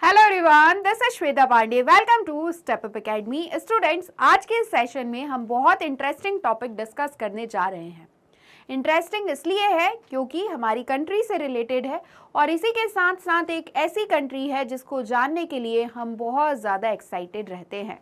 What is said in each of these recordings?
Hello everyone, this is Shweta Pandey. Welcome to step up academy. Students, आज के session में हम बहुत इंटरेस्टिंग टॉपिक डिस्कस करने जा रहे हैं। इंटरेस्टिंग इसलिए है क्योंकि हमारी कंट्री से रिलेटेड है और इसी के साथ साथ एक ऐसी कंट्री है जिसको जानने के लिए हम बहुत ज़्यादा एक्साइटेड रहते हैं।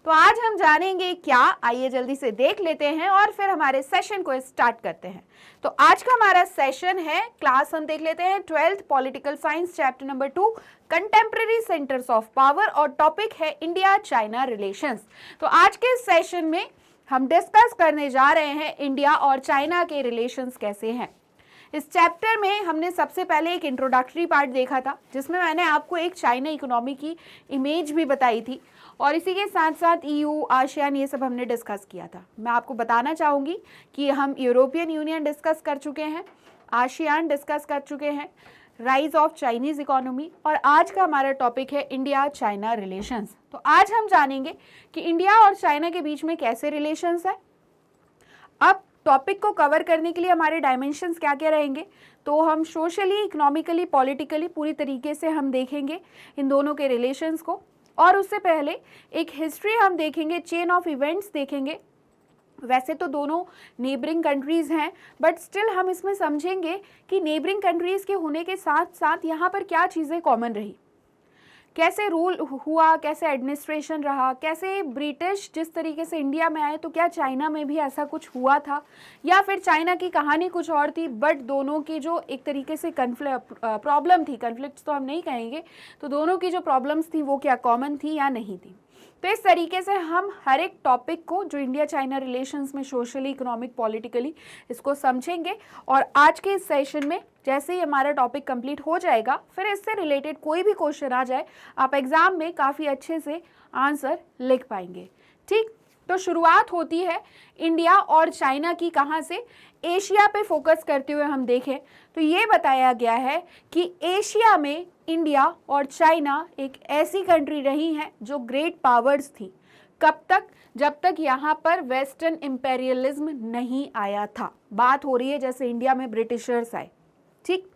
तो आज हम जानेंगे क्या, आइए जल्दी से देख लेते हैं और फिर हमारे सेशन को स्टार्ट करते हैं। तो आज का हमारा सेशन है, क्लास हम देख लेते हैं 12th political science chapter number 2 contemporary centres of power और टॉपिक है इंडिया चाइना रिलेशंस। तो आज के सेशन में हम डिस्कस करने जा रहे हैं इंडिया और चाइना के रिलेशंस कैसे हैं। इस चैप्टर में हमने सबसे पहले एक इंट्रोडक्टरी पार्ट देखा था जिसमें मैंने आपको एक चाइना इकोनॉमी की इमेज भी बताई थी और इसी के साथ साथ ईयू, आसियान, ये सब हमने डिस्कस किया था। मैं आपको बताना चाहूँगी कि हम यूरोपियन यूनियन डिस्कस कर चुके हैं, आसियान डिस्कस कर चुके हैं, राइज ऑफ चाइनीज़ इकोनॉमी, और आज का हमारा टॉपिक है इंडिया चाइना रिलेशंस। तो आज हम जानेंगे कि इंडिया और चाइना के बीच में कैसे रिलेशंस है। अब टॉपिक को कवर करने के लिए हमारे डायमेंशंस क्या क्या रहेंगे, तो हम सोशली, इकोनॉमिकली, पॉलिटिकली पूरी तरीके से हम देखेंगे इन दोनों के रिलेशंस को। और उससे पहले एक हिस्ट्री हम देखेंगे, चेन ऑफ इवेंट्स देखेंगे। वैसे तो दोनों नेबरिंग कंट्रीज़ हैं, बट स्टिल हम इसमें समझेंगे कि नेबरिंग कंट्रीज़ के होने के साथ साथ यहाँ पर क्या चीज़ें कॉमन रही, कैसे रूल हुआ, कैसे एडमिनिस्ट्रेशन रहा, कैसे ब्रिटिश जिस तरीके से इंडिया में आए तो क्या चाइना में भी ऐसा कुछ हुआ था, या फिर चाइना की कहानी कुछ और थी, बट दोनों की जो एक तरीके से प्रॉब्लम थी, कन्फ्लिक्ट्स तो हम नहीं कहेंगे, तो दोनों की जो प्रॉब्लम्स थी वो क्या कॉमन थी या नहीं थी। तो इस तरीके से हम हर एक टॉपिक को जो इंडिया चाइना रिलेशंस में सोशली, इकोनॉमिक, पॉलिटिकली, इसको समझेंगे। और आज के इस सेशन में जैसे ही हमारा टॉपिक कंप्लीट हो जाएगा, फिर इससे रिलेटेड कोई भी क्वेश्चन आ जाए, आप एग्जाम में काफ़ी अच्छे से आंसर लिख पाएंगे। ठीक, तो शुरुआत होती है इंडिया और चाइना की। कहाँ से? एशिया पे फोकस करते हुए हम देखें तो ये बताया गया है कि एशिया में इंडिया और चाइना एक ऐसी कंट्री रही हैं जो ग्रेट पावर्स थी। कब तक? जब तक यहाँ पर वेस्टर्न इम्पेरियलिज्म नहीं आया था। बात हो रही है जैसे इंडिया में ब्रिटिशर्स आए, ठीक,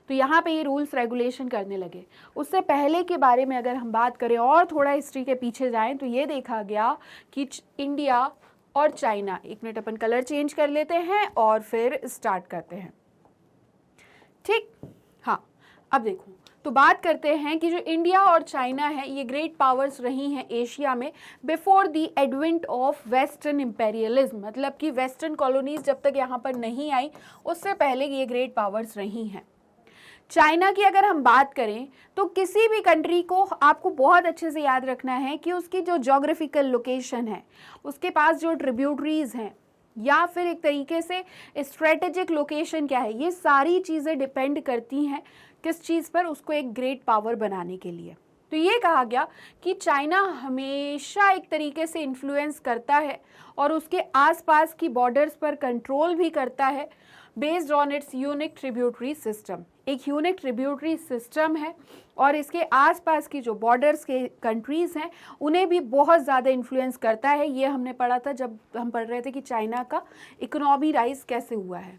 तो यहाँ पे ये रूल्स रेगुलेशन करने लगे। उससे पहले के बारे में अगर हम बात करें और थोड़ा हिस्ट्री के पीछे जाएं तो ये देखा गया कि इंडिया और चाइना, एक मिनट अपन कलर चेंज कर लेते हैं और फिर स्टार्ट करते हैं। ठीक, हाँ, अब देखो, तो बात करते हैं कि जो इंडिया और चाइना है ये ग्रेट पावर्स रही हैं एशिया में before the advent of western imperialism, मतलब कि वेस्टर्न कॉलोनीज जब तक यहाँ पर नहीं आई उससे पहले ये ग्रेट पावर्स रही हैं। चाइना की अगर हम बात करें तो किसी भी कंट्री को आपको बहुत अच्छे से याद रखना है कि उसकी जो जोग्राफिकल लोकेशन है, उसके पास जो ट्रिब्यूटरीज हैं, या फिर एक तरीके से स्ट्रेटेजिक लोकेशन क्या है, ये सारी चीज़ें डिपेंड करती हैं किस चीज़ पर, उसको एक ग्रेट पावर बनाने के लिए। तो ये कहा गया कि चाइना हमेशा एक तरीके से इन्फ्लुएंस करता है और उसके आसपास की बॉर्डर्स पर कंट्रोल भी करता है based on it's unique tributary system. एक यूनिक ट्रिब्यूटरी सिस्टम है और इसके आसपास की जो बॉर्डर्स के कंट्रीज़ हैं उन्हें भी बहुत ज़्यादा इन्फ्लुएंस करता है। ये हमने पढ़ा था जब हम पढ़ रहे थे कि चाइना का इकोनॉमी राइज कैसे हुआ है।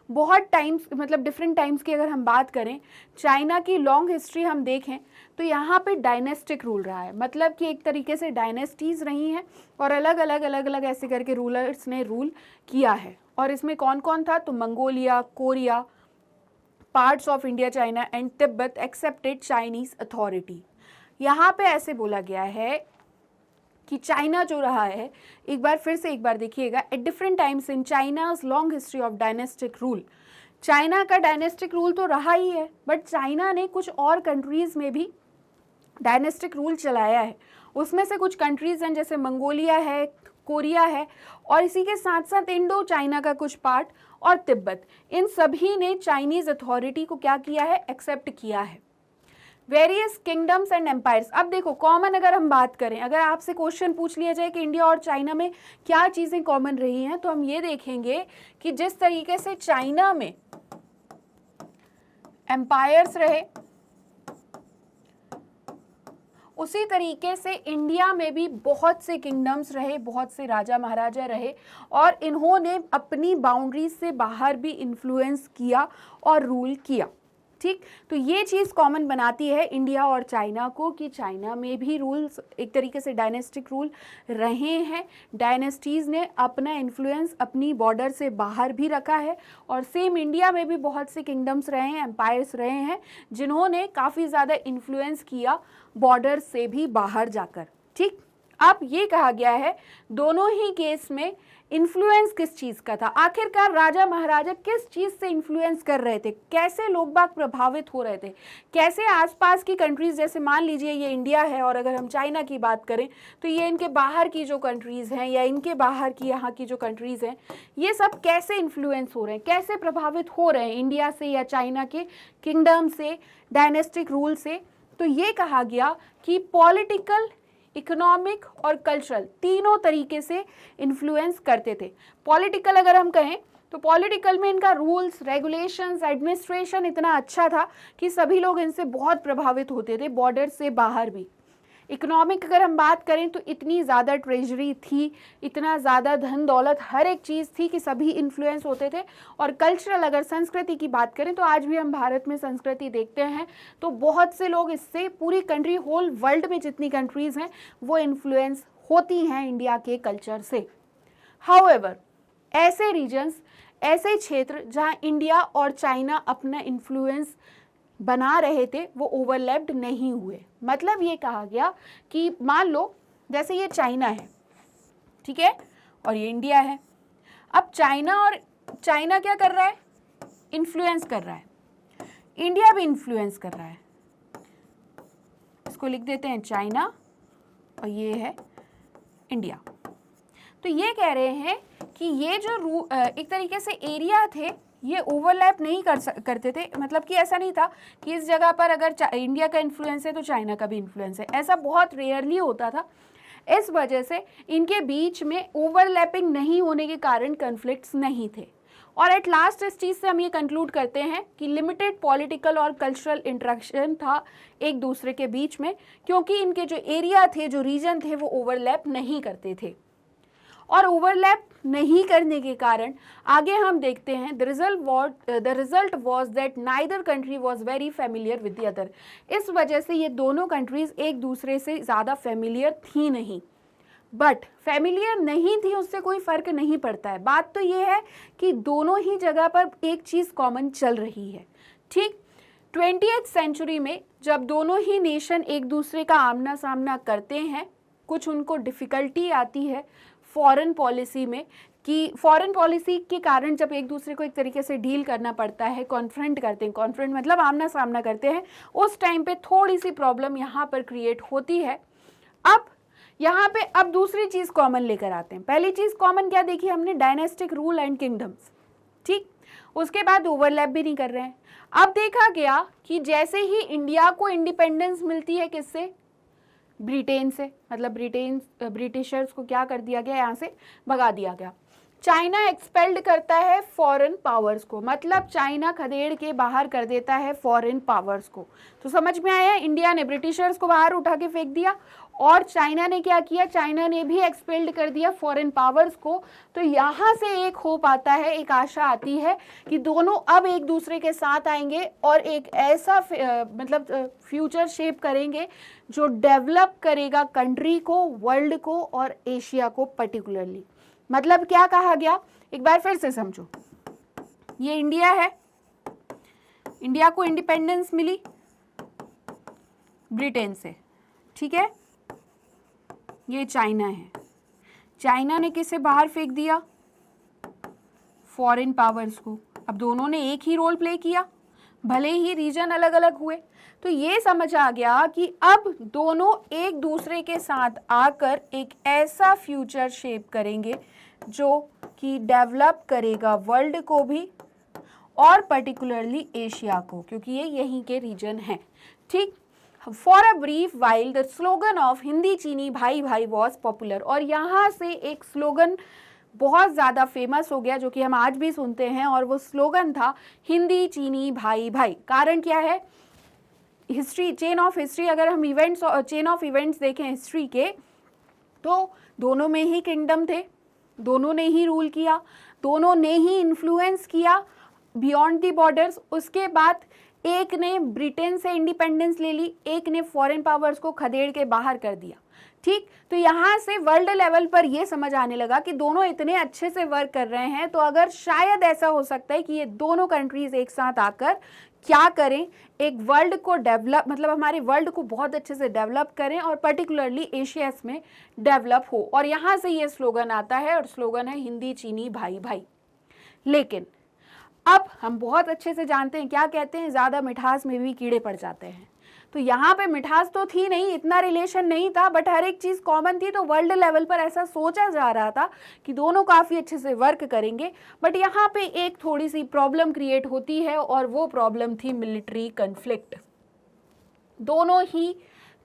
बहुत टाइम्स, मतलब डिफरेंट टाइम्स की अगर हम बात करें, चाइना की लॉन्ग हिस्ट्री हम देखें तो यहाँ पे डायनेस्टिक रूल रहा है, मतलब कि एक तरीके से डायनेस्टीज़ रही हैं और अलग अलग ऐसे करके रूलर्स ने रूल किया है। और इसमें कौन कौन था? तो Mongolia, Korea, parts of India, China and Tibet accepted Chinese authority. यहाँ पे ऐसे बोला गया है कि चाइना जो रहा है, एक बार फिर से एक बार देखिएगा, at different times in China's long history of dynastic rule. China का डायनेस्टिक रूल तो रहा ही है, बट चाइना ने कुछ और कंट्रीज़ में भी डायनेस्टिक रूल चलाया है। उसमें से कुछ कंट्रीज़ हैं जैसे मंगोलिया है, कोरिया है, और इसी के साथ साथ इंडो चाइना का कुछ पार्ट और तिब्बत, इन सभी ने चाइनीज़ अथॉरिटी को क्या किया है? एक्सेप्ट किया है। Various kingdoms and empires. अब देखो, कॉमन अगर हम बात करें, अगर आपसे क्वेश्चन पूछ लिया जाए कि इंडिया और चाइना में क्या चीज़ें कॉमन रही हैं, तो हम ये देखेंगे कि जिस तरीके से चाइना में एम्पायर्स रहे उसी तरीके से इंडिया में भी बहुत से किंगडम्स रहे, बहुत से राजा महाराजा रहे, और इन्होंने अपनी बाउंड्रीज से बाहर भी इन्फ्लुएंस किया और रूल किया। ठीक। तो ये चीज़ कॉमन बनाती है इंडिया और चाइना को कि चाइना में भी रूल्स एक तरीके से डायनेस्टिक रूल रहे हैं। डायनेस्टीज़ ने अपना इन्फ्लुएंस अपनी बॉर्डर से बाहर भी रखा है, और सेम इंडिया में भी बहुत से किंगडम्स रहे हैं, एम्पायर्स रहे हैं, जिन्होंने काफ़ी ज़्यादा इन्फ्लुएंस किया बॉर्डर से भी बाहर जाकर। ठीक। अब ये कहा गया है दोनों ही केस में इन्फ्लुएंस किस चीज़ का था, आखिरकार राजा महाराजा किस चीज़ से इन्फ्लुएंस कर रहे थे, कैसे लोग बाग प्रभावित हो रहे थे, कैसे आसपास की कंट्रीज़, जैसे मान लीजिए ये इंडिया है और अगर हम चाइना की बात करें तो ये इनके बाहर की जो कंट्रीज़ हैं या इनके बाहर की यहाँ की जो कंट्रीज़ हैं, ये सब कैसे इन्फ्लुएंस हो रहे हैं, कैसे प्रभावित हो रहे हैं इंडिया से या चाइना के किंगडम से, डायनेस्टिक रूल से। तो ये कहा गया कि पॉलिटिकल, इकोनॉमिक और कल्चरल तीनों तरीके से इन्फ्लुएंस करते थे। पॉलिटिकल अगर हम कहें तो पॉलिटिकल में इनका रूल्स, रेगुलेशंस, एडमिनिस्ट्रेशन इतना अच्छा था कि सभी लोग इनसे बहुत प्रभावित होते थे, बॉर्डर से बाहर भी। इकोनॉमिक अगर हम बात करें तो इतनी ज़्यादा ट्रेजरी थी, इतना ज़्यादा धन दौलत, हर एक चीज़ थी कि सभी इन्फ्लुएंस होते थे। और कल्चरल अगर संस्कृति की बात करें तो आज भी हम भारत में संस्कृति देखते हैं तो बहुत से लोग इससे, पूरी कंट्री, होल वर्ल्ड में जितनी कंट्रीज़ हैं वो इन्फ्लुएंस होती हैं इंडिया के कल्चर से। हाउएवर, ऐसे रीजन्स, ऐसे क्षेत्र जहाँ इंडिया और चाइना अपना इन्फ्लुएंस बना रहे थे वो ओवरलैप्ड नहीं हुए। मतलब ये कहा गया कि मान लो जैसे ये चाइना है, ठीक है, और ये इंडिया है। अब चाइना क्या कर रहा है, इन्फ्लुएंस कर रहा है, इंडिया भी इन्फ्लुएंस कर रहा है। इसको लिख देते हैं चाइना और ये है इंडिया। तो ये कह रहे हैं कि ये जो एक तरीके से एरिया थे ये ओवरलैप नहीं करते थे। मतलब कि ऐसा नहीं था कि इस जगह पर अगर इंडिया का इन्फ्लुएंस है तो चाइना का भी इन्फ्लुएंस है, ऐसा बहुत रेयरली होता था। इस वजह से इनके बीच में ओवरलैपिंग नहीं होने के कारण कन्फ्लिक्ट्स नहीं थे। और एट लास्ट इस चीज़ से हम ये कंक्लूड करते हैं कि लिमिटेड पॉलिटिकल और कल्चरल इंटरेक्शन था एक दूसरे के बीच में, क्योंकि इनके जो एरिया थे, जो रीजन थे, वो ओवरलैप नहीं करते थे। और ओवरलैप नहीं करने के कारण आगे हम देखते हैं the result was that neither country was very familiar with the other. इस वजह से ये दोनों कंट्रीज एक दूसरे से ज़्यादा फेमिलियर थी नहीं। बट फेमिलियर नहीं थी उससे कोई फ़र्क नहीं पड़ता है, बात तो ये है कि दोनों ही जगह पर एक चीज़ कॉमन चल रही है। ठीक। 20th सेंचुरी में जब दोनों ही नेशन एक दूसरे का आमना सामना करते हैं, कुछ उनको डिफ़िकल्टी आती है फॉरेन पॉलिसी में, कि फॉरेन पॉलिसी के कारण जब एक दूसरे को एक तरीके से डील करना पड़ता है, कॉन्फ्रंट करते हैं, कॉन्फ्रंट मतलब आमना सामना करते हैं, उस टाइम पे थोड़ी सी प्रॉब्लम यहाँ पर क्रिएट होती है। अब यहाँ पे अब दूसरी चीज़ कॉमन लेकर आते हैं। पहली चीज़ कॉमन क्या देखी हमने, डायनेस्टिक रूल एंड किंगडम्स। ठीक। उसके बाद ओवरलैप भी नहीं कर रहे हैं। अब देखा गया कि जैसे ही इंडिया को इंडिपेंडेंस मिलती है किससे, ब्रिटेन से, मतलब ब्रिटिशर्स को क्या कर दिया गया, यहाँ से भगा दिया गया। चाइना एक्सपेल्ड करता है फॉरेन पावर्स को, मतलब चाइना खदेड़ के बाहर कर देता है फॉरेन पावर्स को। तो समझ में आया, इंडिया ने ब्रिटिशर्स को बाहर उठा के फेंक दिया और चाइना ने क्या किया, चाइना ने भी एक्सपेल्ड कर दिया फॉरेन पावर्स को। तो यहाँ से एक होप आता है, एक आशा आती है कि दोनों अब एक दूसरे के साथ आएंगे और एक ऐसा मतलब फ्यूचर शेप करेंगे जो डेवलप करेगा कंट्री को, वर्ल्ड को और एशिया को पर्टिकुलरली। मतलब क्या कहा गया, एक बार फिर से समझो। ये इंडिया है, इंडिया को इंडिपेंडेंस मिली ब्रिटेन से, ठीक है। ये चाइना है, चाइना ने किसे बाहर फेंक दिया, फॉरेन पावर्स को। अब दोनों ने एक ही रोल प्ले किया, भले ही रीजन अलग अलग हुए। तो ये समझ आ गया कि अब दोनों एक दूसरे के साथ आकर एक ऐसा फ्यूचर शेप करेंगे जो कि डेवलप करेगा वर्ल्ड को भी और पर्टिकुलरली एशिया को, क्योंकि ये यहीं के रीजन हैं। ठीक। For a brief while the slogan of Hindi चीनी भाई भाई वॉज पॉपुलर। और यहाँ से एक स्लोगन बहुत ज़्यादा फेमस हो गया जो कि हम आज भी सुनते हैं, और वो स्लोगन था हिंदी चीनी भाई भाई। कारण क्या है, हिस्ट्री, चेन ऑफ हिस्ट्री, अगर हम चेन ऑफ इवेंट्स देखें हिस्ट्री के, तो दोनों में ही किंगडम थे, दोनों ने ही रूल किया, दोनों ने ही इन्फ्लुएंस किया बियॉन्ड दी बॉर्डर्स। उसके बाद एक ने ब्रिटेन से इंडिपेंडेंस ले ली, एक ने फॉरेन पावर्स को खदेड़ के बाहर कर दिया। ठीक, तो यहाँ से वर्ल्ड लेवल पर ये समझ आने लगा कि दोनों इतने अच्छे से वर्क कर रहे हैं, तो अगर शायद ऐसा हो सकता है कि ये दोनों कंट्रीज एक साथ आकर क्या करें, एक वर्ल्ड को डेवलप, मतलब हमारे वर्ल्ड को बहुत अच्छे से डेवलप करें और पर्टिकुलरली एशिया में डेवलप हो। और यहाँ से ये स्लोगन आता है, और स्लोगन है हिंदी चीनी भाई भाई। लेकिन अब हम बहुत अच्छे से जानते हैं क्या कहते हैं, ज़्यादा मिठास में भी कीड़े पड़ जाते हैं। तो यहाँ पे मिठास तो थी नहीं, इतना रिलेशन नहीं था, बट हर एक चीज़ कॉमन थी, तो वर्ल्ड लेवल पर ऐसा सोचा जा रहा था कि दोनों काफ़ी अच्छे से वर्क करेंगे। बट यहाँ पे एक थोड़ी सी प्रॉब्लम क्रिएट होती है, और वो प्रॉब्लम थी मिलिट्री कन्फ्लिक्ट। दोनों ही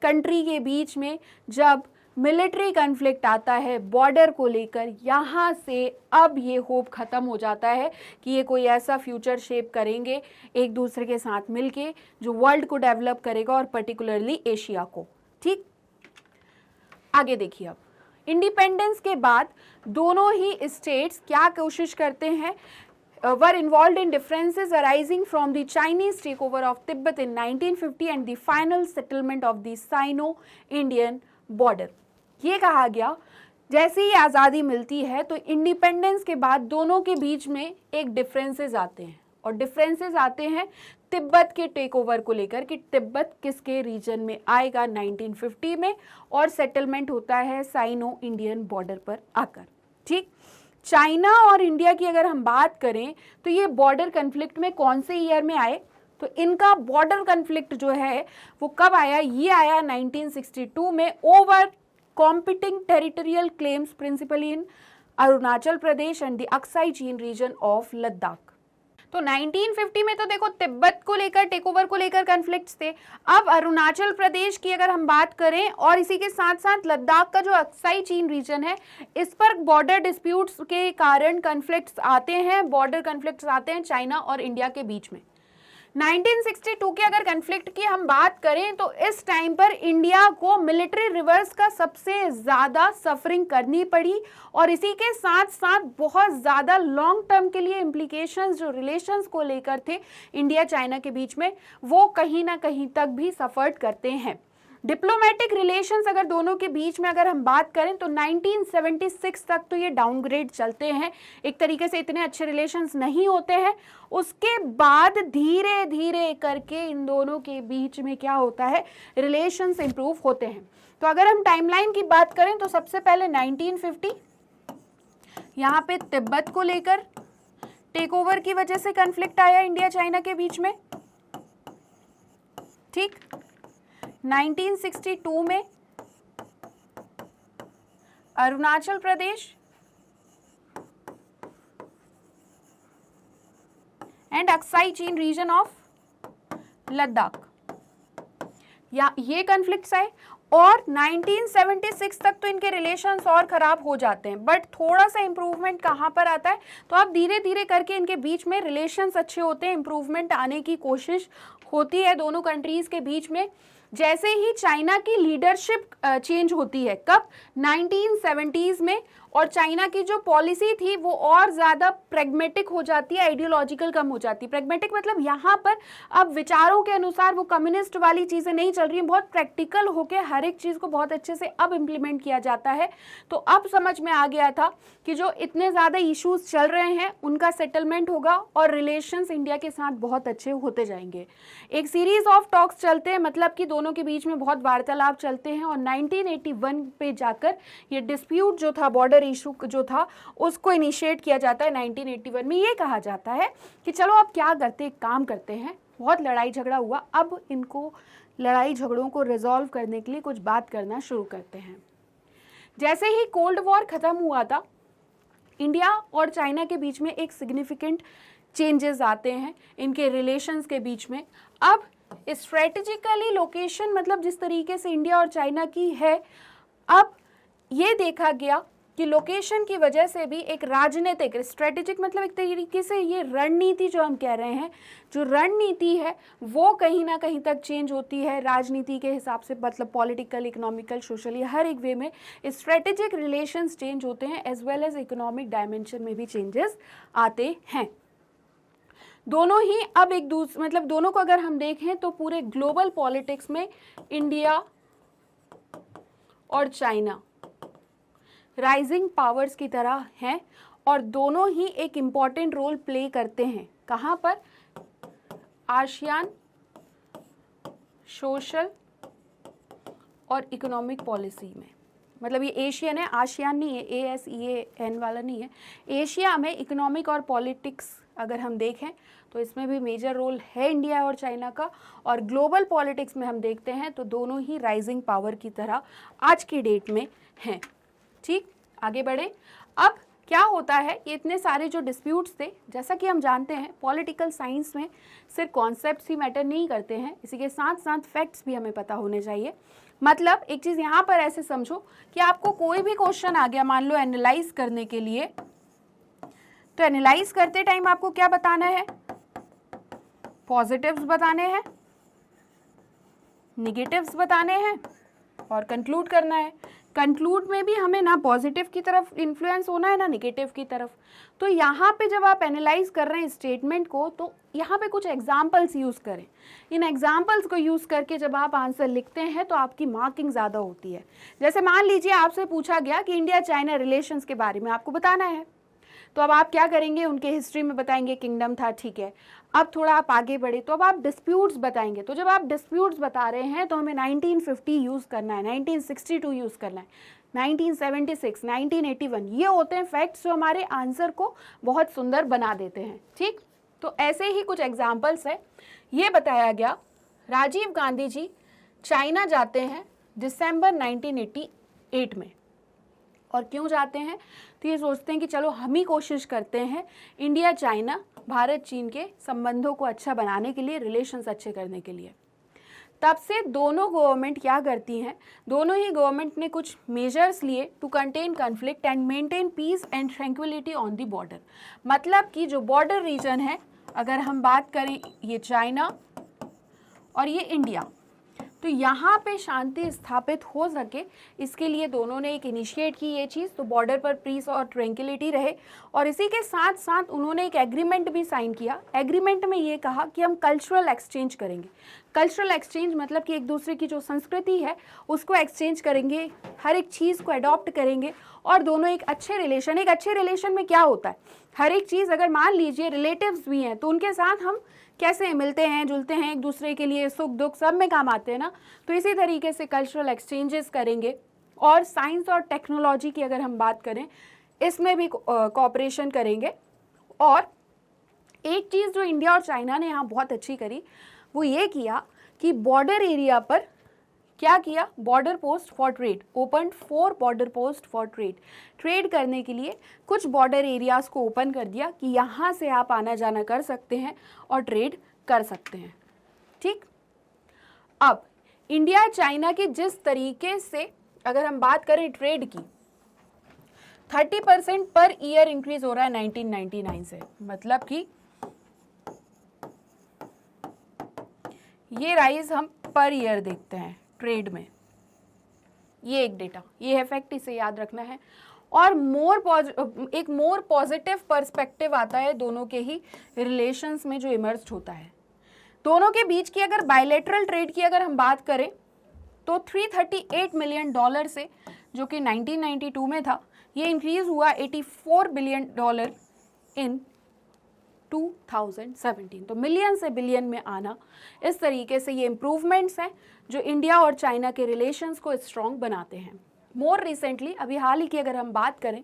कंट्री के बीच में जब मिलिट्री कन्फ्लिक्ट आता है बॉर्डर को लेकर, यहाँ से अब ये होप ख़त्म हो जाता है कि ये कोई ऐसा फ्यूचर शेप करेंगे एक दूसरे के साथ मिलके जो वर्ल्ड को डेवलप करेगा, और पर्टिकुलरली एशिया को। ठीक, आगे देखिए, अब इंडिपेंडेंस के बाद दोनों ही स्टेट्स क्या कोशिश करते हैं, were involved in differences arising from the Chinese takeover of Tibet in 1950 and the final settlement of the Sino-Indian border। ये कहा गया जैसे ही आज़ादी मिलती है तो इंडिपेंडेंस के बाद दोनों के बीच में एक डिफरेंसेस आते हैं, और डिफरेंसेस आते हैं तिब्बत के टेक ओवर को लेकर कि तिब्बत किसके रीजन में आएगा 1950 में, और सेटलमेंट होता है साइनो इंडियन बॉर्डर पर आकर। ठीक, चाइना और इंडिया की अगर हम बात करें तो ये बॉर्डर कन्फ्लिक्ट में कौन से ईयर में आए, तो इनका बॉर्डर कन्फ्लिक्ट जो है वो कब आया, ये आया 1962 में, over competing territorial claims principally in Arunachal Pradesh and the Aksai चीन रीजन ऑफ लद्दाख। तो 1950 में तो देखो तिब्बत को लेकर, टेक ओवर को लेकर कन्फ्लिक्ट्स थे। अब अरुणाचल प्रदेश की अगर हम बात करें, और इसी के साथ साथ लद्दाख का जो अक्साई चीन रीजन है, इस पर बॉर्डर डिस्प्यूट्स के कारण कन्फ्लिक्ट्स आते हैं, बॉर्डर कन्फ्लिक्ट्स आते हैं चाइना और इंडिया के बीच में। 1962 के अगर कन्फ्लिक्ट की हम बात करें तो इस टाइम पर इंडिया को मिलिट्री रिवर्स का सबसे ज़्यादा सफरिंग करनी पड़ी, और इसी के साथ साथ बहुत ज़्यादा लॉन्ग टर्म के लिए इम्प्लीकेशंस जो रिलेशंस को लेकर थे इंडिया चाइना के बीच में, वो कहीं ना कहीं तक भी सफ़र करते हैं। डिप्लोमेटिक रिलेशंस अगर दोनों के बीच में अगर हम बात करें तो 1976 तक तो ये डाउनग्रेड चलते हैं, एक तरीके से इतने अच्छे रिलेशंस नहीं होते हैं। उसके बाद धीरे धीरे करके इन दोनों के बीच में क्या होता है, रिलेशंस इंप्रूव होते हैं। तो अगर हम टाइमलाइन की बात करें तो सबसे पहले 1950 यहाँ पे तिब्बत को लेकर टेक ओवर की वजह से कन्फ्लिक्ट आया इंडिया चाइना के बीच में। ठीक, 1962 में अरुणाचल प्रदेश एंड अक्साई चीन रीजन ऑफ लद्दाख, या ये कन्फ्लिक्ट्स आए, और 1976 तक तो इनके रिलेशंस और खराब हो जाते हैं। बट थोड़ा सा इंप्रूवमेंट कहाँ पर आता है, तो अब धीरे धीरे करके इनके बीच में रिलेशंस अच्छे होते हैं, इंप्रूवमेंट आने की कोशिश होती है दोनों कंट्रीज के बीच में। जैसे ही चाइना की लीडरशिप चेंज होती है, कब, 1970s में, और चाइना की जो पॉलिसी थी वो और ज़्यादा प्रेगमेटिक हो जाती है, आइडियोलॉजिकल कम हो जाती है। प्रेगमेटिक मतलब यहाँ पर अब विचारों के अनुसार वो कम्युनिस्ट वाली चीज़ें नहीं चल रही हैं, बहुत प्रैक्टिकल होकर हर एक चीज़ को बहुत अच्छे से अब इम्प्लीमेंट किया जाता है। तो अब समझ में आ गया था कि जो इतने ज़्यादा इश्यूज चल रहे हैं उनका सेटलमेंट होगा और रिलेशंस इंडिया के साथ बहुत अच्छे होते जाएंगे। एक सीरीज ऑफ टॉक्स चलते हैं, मतलब कि दोनों के बीच में बहुत वार्तालाप चलते हैं, और 1981 पे जाकर ये डिस्प्यूट जो था, बॉर्डर इशू जो था, उसको इनिशिएट किया जाता है 1981 में। ये कहा जाता है कि चलो अब क्या करते, एक काम करते हैं, बहुत लड़ाई झगड़ा हुआ, अब इनको लड़ाई झगड़ों को रिजॉल्व करने के लिए कुछ बात करना शुरू करते हैं। जैसे ही कोल्ड वॉर खत्म हुआ था, इंडिया और चाइना के बीच में एक सिग्निफिकेंट चेंजेस आते हैं इनके रिलेशंस के बीच में। अब स्ट्रेटेजिकली लोकेशन, मतलब जिस तरीके से इंडिया और चाइना की है, अब ये देखा गया कि लोकेशन की वजह से भी एक राजनीतिक, स्ट्रेटेजिक मतलब एक तरीके से ये रणनीति जो हम कह रहे हैं, जो रणनीति है वो कहीं ना कहीं तक चेंज होती है राजनीति के हिसाब से, मतलब पॉलिटिकल, इकोनॉमिकल, सोशली, हर एक वे में स्ट्रेटेजिक रिलेशंस चेंज होते हैं, as well as economic dimension में भी चेंजेस आते हैं। दोनों ही अब एक दूसरे मतलब दोनों को अगर हम देखें तो पूरे ग्लोबल पॉलिटिक्स में इंडिया और चाइना राइजिंग पावर्स की तरह हैं और दोनों ही एक इम्पॉर्टेंट रोल प्ले करते हैं। कहाँ पर? आसियान सोशल और इकोनॉमिक पॉलिसी में। मतलब ये एशियन है, आसियान नहीं है, ASEAN वाला नहीं है। एशिया में इकोनॉमिक और पॉलिटिक्स अगर हम देखें तो इसमें भी मेजर रोल है इंडिया और चाइना का। और ग्लोबल पॉलिटिक्स में हम देखते हैं तो दोनों ही राइजिंग पावर की तरह आज की डेट में हैं। ठीक, आगे बढ़े। अब क्या होता है, ये इतने सारे जो डिस्प्यूट्स थे, जैसा कि हम जानते हैं पॉलिटिकल साइंस में सिर्फ कॉन्सेप्ट्स ही मैटर नहीं करते हैं, इसी के साथ साथ फैक्ट्स भी हमें पता होने चाहिए। मतलब एक चीज़ यहाँ पर ऐसे समझो कि आपको कोई भी क्वेश्चन आ गया मान लो एनालाइज करने के लिए, तो एनालाइज करते टाइम आपको क्या बताना है? पॉजिटिव्स बताने हैं, निगेटिव्स बताने हैं और कंक्लूड करना है। कंक्लूड में भी हमें ना पॉजिटिव की तरफ इन्फ्लुएंस होना है ना निगेटिव की तरफ। तो यहाँ पे जब आप एनालाइज कर रहे हैं स्टेटमेंट को तो यहाँ पे कुछ एग्जाम्पल्स यूज़ करें। इन एग्जाम्पल्स को यूज़ करके जब आप आंसर लिखते हैं तो आपकी मार्किंग ज़्यादा होती है। जैसे मान लीजिए आपसे पूछा गया कि इंडिया चाइना रिलेशंस के बारे में आपको बताना है, तो अब आप क्या करेंगे? उनके हिस्ट्री में बताएंगे किंगडम था, ठीक है। अब थोड़ा आप आगे बढ़े तो अब आप डिस्प्यूट्स बताएंगे। तो जब आप डिस्प्यूट्स बता रहे हैं तो हमें 1950 यूज़ करना है, 1962 यूज़ करना है, 1976, 1981, ये होते हैं फैक्ट्स जो हमारे आंसर को बहुत सुंदर बना देते हैं। ठीक, तो ऐसे ही कुछ एग्जाम्पल्स है। ये बताया गया राजीव गांधी जी चाइना जाते हैं दिसंबर 1988 में। और क्यों जाते हैं? तो ये सोचते हैं कि चलो हम ही कोशिश करते हैं इंडिया चाइना भारत चीन के संबंधों को अच्छा बनाने के लिए, रिलेशंस अच्छे करने के लिए। तब से दोनों गवर्नमेंट क्या करती हैं? दोनों ही गवर्नमेंट ने कुछ मेजर्स लिए to contain conflict and maintain peace and tranquillity on the border. मतलब कि जो बॉर्डर रीजन है, अगर हम बात करें ये चाइना और ये इंडिया, तो यहाँ पे शांति स्थापित हो सके इसके लिए दोनों ने एक इनिशिएट की ये चीज़, तो बॉर्डर पर पीस और ट्रैंक्विलिटी रहे। और इसी के साथ साथ उन्होंने एक एग्रीमेंट भी साइन किया। एग्रीमेंट में ये कहा कि हम कल्चरल एक्सचेंज करेंगे। कल्चरल एक्सचेंज मतलब कि एक दूसरे की जो संस्कृति है उसको एक्सचेंज करेंगे, हर एक चीज़ को अडॉप्ट करेंगे और दोनों एक अच्छे रिलेशन में क्या होता है, हर एक चीज़ अगर मान लीजिए रिलेटिव्स भी हैं तो उनके साथ हम कैसे मिलते हैं जुलते हैं, एक दूसरे के लिए सुख दुख सब में काम आते हैं ना। तो इसी तरीके से कल्चरल एक्सचेंजेस करेंगे। और साइंस और टेक्नोलॉजी की अगर हम बात करें इसमें भी कोऑपरेशन करेंगे। और एक चीज़ जो इंडिया और चाइना ने यहाँ बहुत अच्छी करी वो ये किया कि बॉर्डर एरिया पर क्या किया, border post for trade, open 4 border post for trade. Trade करने के लिए कुछ बॉर्डर एरियाज को ओपन कर दिया कि यहाँ से आप आना जाना कर सकते हैं और ट्रेड कर सकते हैं। ठीक, अब इंडिया चाइना की जिस तरीके से अगर हम बात करें ट्रेड की, 30% पर ईयर इंक्रीज हो रहा है 1999 से। मतलब कि ये राइज हम पर ईयर देखते हैं ट्रेड में, ये एक डेटा, ये है फैक्ट, इसे याद रखना है। और एक मोर पॉजिटिव पर्सपेक्टिव आता है दोनों के ही रिलेशंस में जो इमर्ज होता है। दोनों के बीच की अगर बायलैटरल ट्रेड की अगर हम बात करें तो $338 मिलियन से, जो कि 1992 में था, ये इंक्रीज हुआ $84 बिलियन इन 2017। तो मिलियन से बिलियन में आना, इस तरीके से ये इम्प्रूवमेंट्स हैं जो इंडिया और चाइना के रिलेशंस को स्ट्रॉन्ग बनाते हैं। मोर रिसेंटली, अभी हाल ही की अगर हम बात करें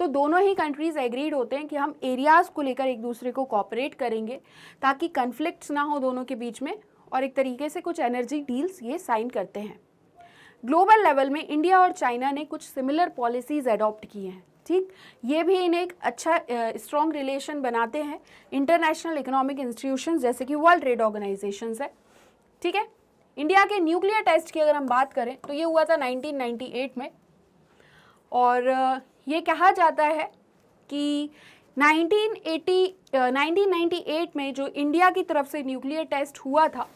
तो दोनों ही कंट्रीज़ एग्रीड होते हैं कि हम एरियाज़ को लेकर एक दूसरे को कोऑपरेट करेंगे ताकि कन्फ्लिक्ट्स ना हो दोनों के बीच में, और एक तरीके से कुछ एनर्जी डील्स ये साइन करते हैं। ग्लोबल लेवल में इंडिया और चाइना ने कुछ सिमिलर पॉलिसीज़ अडॉप्ट की हैं। ठीक, ये भी इन्हें एक अच्छा स्ट्रॉन्ग रिलेशन बनाते हैं इंटरनेशनल इकोनॉमिक इंस्टीट्यूशंस जैसे कि वर्ल्ड ट्रेड ऑर्गेनाइजेशंस है। ठीक है, इंडिया के न्यूक्लियर टेस्ट की अगर हम बात करें तो ये हुआ था 1998 में। और ये कहा जाता है कि 1998 में जो इंडिया की तरफ से न्यूक्लियर टेस्ट हुआ था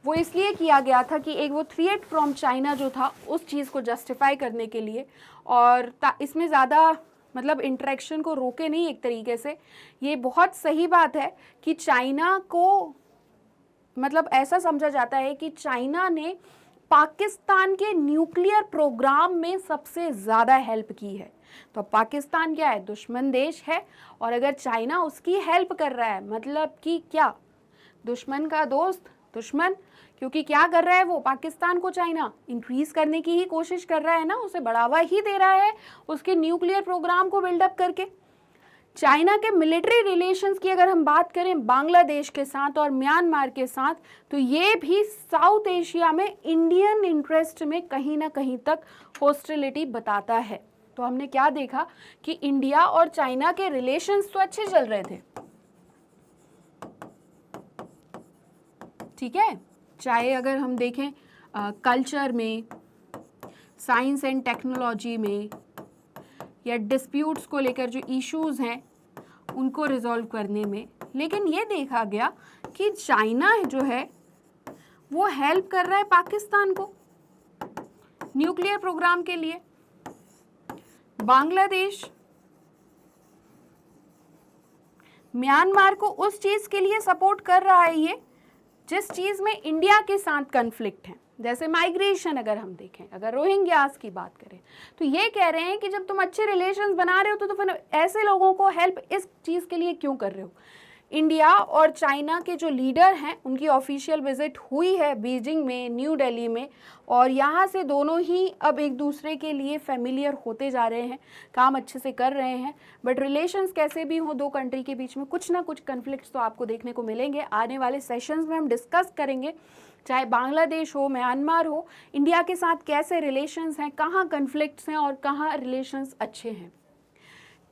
वो इसलिए किया गया था कि एक वो थ्रेट फ्रॉम चाइना जो था उस चीज़ को जस्टिफाई करने के लिए, और इसमें ज़्यादा मतलब इंटरेक्शन को रोके नहीं एक तरीके से। ये बहुत सही बात है कि चाइना को मतलब ऐसा समझा जाता है कि चाइना ने पाकिस्तान के न्यूक्लियर प्रोग्राम में सबसे ज़्यादा हेल्प की है। तो पाकिस्तान क्या है, दुश्मन देश है, और अगर चाइना उसकी हेल्प कर रहा है मतलब कि क्या, दुश्मन का दोस्त दुश्मन, क्योंकि क्या कर रहा है वो, पाकिस्तान को चाइना इंक्रीज करने की ही कोशिश कर रहा है ना, उसे बढ़ावा ही दे रहा है उसके न्यूक्लियर प्रोग्राम को बिल्डअप करके। चाइना के मिलिट्री रिलेशंस की अगर हम बात करें बांग्लादेश के साथ और म्यांमार के साथ, तो ये भी साउथ एशिया में इंडियन इंटरेस्ट में कहीं ना कहीं तक हॉस्टिलिटी बताता है। तो हमने क्या देखा कि इंडिया और चाइना के रिलेशंस तो अच्छे चल रहे थे, ठीक है, चाहे अगर हम देखें कल्चर में, साइंस एंड टेक्नोलॉजी में, या डिस्प्यूट्स को लेकर जो इश्यूज हैं उनको रिजॉल्व करने में। लेकिन ये देखा गया कि चाइना जो है वो हेल्प कर रहा है पाकिस्तान को न्यूक्लियर प्रोग्राम के लिए। बांग्लादेश म्यांमार को उस चीज के लिए सपोर्ट कर रहा है ये जिस चीज में इंडिया के साथ कन्फ्लिक्ट है, जैसे माइग्रेशन अगर हम देखें, अगर रोहिंग्यास की बात करें, तो ये कह रहे हैं कि जब तुम अच्छे रिलेशंस बना रहे हो तो फिर ऐसे लोगों को हेल्प इस चीज़ के लिए क्यों कर रहे हो। इंडिया और चाइना के जो लीडर हैं उनकी ऑफिशियल विजिट हुई है बीजिंग में, न्यू दिल्ली में, और यहाँ से दोनों ही अब एक दूसरे के लिए फेमिलियर होते जा रहे हैं, काम अच्छे से कर रहे हैं। बट रिलेशंस कैसे भी हो दो कंट्री के बीच में कुछ ना कुछ कन्फ्लिक्ट्स तो आपको देखने को मिलेंगे। आने वाले सेशंस में हम डिस्कस करेंगे, चाहे बांग्लादेश हो, म्यांमार हो, इंडिया के साथ कैसे रिलेशंस हैं, कहाँ कन्फ्लिक्ट्स हैं और कहाँ रिलेशंस अच्छे हैं।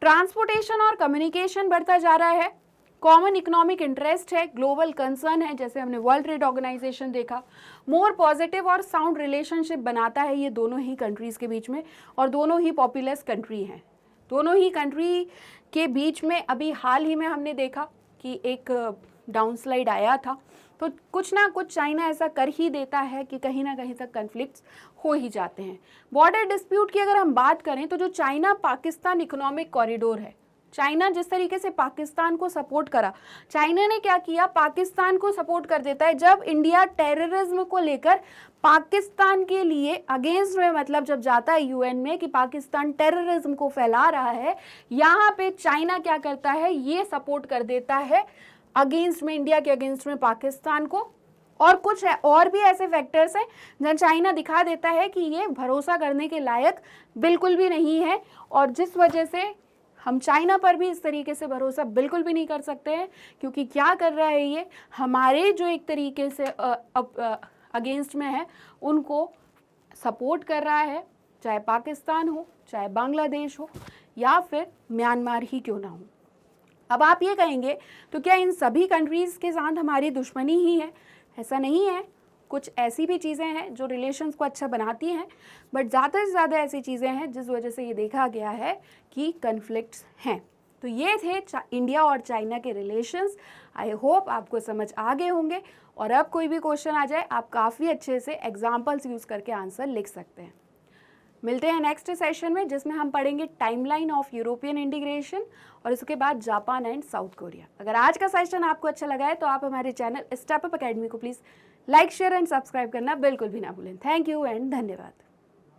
ट्रांसपोर्टेशन और कम्युनिकेशन बढ़ता जा रहा है, कॉमन इकोनॉमिक इंटरेस्ट है, ग्लोबल कंसर्न है, जैसे हमने वर्ल्ड ट्रेड ऑर्गेनाइजेशन देखा। मोर पॉजिटिव और साउंड रिलेशनशिप बनाता है ये दोनों ही कंट्रीज़ के बीच में, और दोनों ही पॉपुलस कंट्री हैं। दोनों ही कंट्री के बीच में अभी हाल ही में हमने देखा कि एक डाउनस्लाइड आया था, तो कुछ ना कुछ चाइना ऐसा कर ही देता है कि कहीं ना कहीं तक कन्फ्लिक्ट्स हो ही जाते हैं। बॉर्डर डिस्प्यूट की अगर हम बात करें तो जो चाइना पाकिस्तान इकोनॉमिक कॉरिडोर है, चाइना जिस तरीके से पाकिस्तान को सपोर्ट करा, चाइना ने क्या किया, पाकिस्तान को सपोर्ट कर देता है। जब इंडिया टेररिज्म को लेकर पाकिस्तान के लिए अगेंस्ट में, मतलब जब जाता है यूएन में कि पाकिस्तान टेररिज्म को फैला रहा है, यहाँ पे चाइना क्या करता है, ये सपोर्ट कर देता है अगेंस्ट में, इंडिया के अगेंस्ट में पाकिस्तान को। और कुछ है, और भी ऐसे फैक्टर्स हैं जहाँ चाइना दिखा देता है कि ये भरोसा करने के लायक बिल्कुल भी नहीं है, और जिस वजह से हम चाइना पर भी इस तरीके से भरोसा बिल्कुल भी नहीं कर सकते हैं, क्योंकि क्या कर रहा है ये, हमारे जो एक तरीके से अगेंस्ट में है उनको सपोर्ट कर रहा है, चाहे पाकिस्तान हो, चाहे बांग्लादेश हो, या फिर म्यांमार ही क्यों ना हो। अब आप ये कहेंगे तो क्या इन सभी कंट्रीज़ के साथ हमारी दुश्मनी ही है? ऐसा नहीं है, कुछ ऐसी भी चीज़ें हैं जो रिलेशंस को अच्छा बनाती हैं, बट ज़्यादा से ज़्यादा ऐसी चीज़ें हैं जिस वजह से ये देखा गया है कि कन्फ्लिक्ट्स हैं। तो ये थे इंडिया और चाइना के रिलेशंस। आई होप आपको समझ आ गए होंगे, और अब कोई भी क्वेश्चन आ जाए आप काफ़ी अच्छे से एग्जाम्पल्स यूज़ करके आंसर लिख सकते हैं। मिलते हैं नेक्स्ट सेशन में, जिसमें हम पढ़ेंगे टाइमलाइन ऑफ यूरोपियन इंटीग्रेशन और उसके बाद जापान एंड साउथ कोरिया। अगर आज का सेशन आपको अच्छा लगा है तो आप हमारे चैनल स्टेप अप एकेडमी को please like, share and subscribe करना बिल्कुल भी ना भूलें। थैंक यू एंड धन्यवाद।